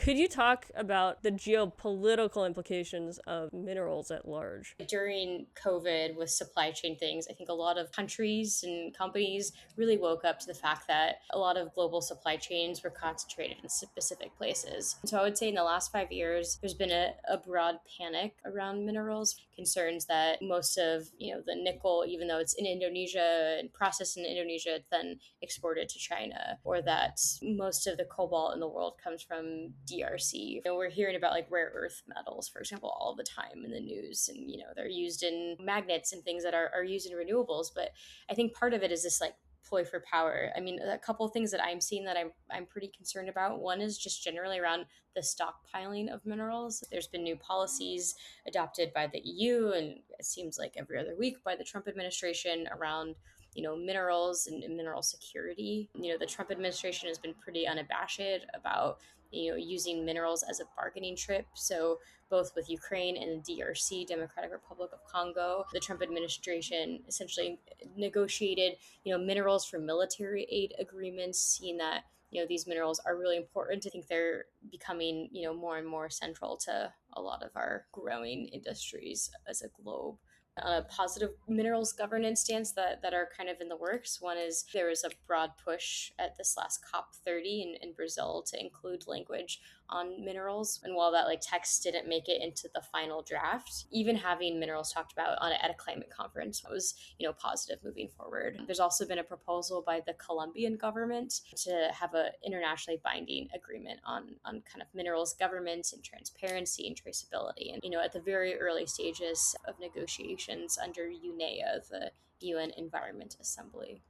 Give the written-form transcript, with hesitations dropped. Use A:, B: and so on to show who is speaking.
A: Could you talk about the geopolitical implications of minerals at large?
B: During COVID with supply chain things, I think a lot of countries and companies really woke up to the fact that a lot of global supply chains were concentrated in specific places. So I would say in the last 5 years, there's been a broad panic around minerals, concerns that most of, the nickel, even though it's in Indonesia and processed in Indonesia, it's then exported to China, or that most of the cobalt in the world comes from DRC. And we're hearing about like rare earth metals, for example, all the time in the news. And, they're used in magnets and things that are used in renewables. But I think part of it is this like ploy for power. I mean, a couple of things that I'm seeing that I'm pretty concerned about. One is just generally around the stockpiling of minerals. There's been new policies adopted by the EU, and it seems like every other week by the Trump administration around minerals and mineral security. The Trump administration has been pretty unabashed about using minerals as a bargaining chip. So both with Ukraine and the DRC, Democratic Republic of Congo, the Trump administration essentially negotiated minerals for military aid agreements, seeing that these minerals are really important. I think they're becoming more and more central to a lot of our growing industries as a globe. A positive minerals governance stance that are kind of in the works. One is there was a broad push at this last COP30 in Brazil to include language on minerals. And while that like text didn't make it into the final draft, even having minerals talked about at a climate conference was positive moving forward. There's also been a proposal by the Colombian government to have an internationally binding agreement on kind of minerals governance and transparency and traceability. And at the very early stages of negotiations under UNEA, the UN Environment Assembly.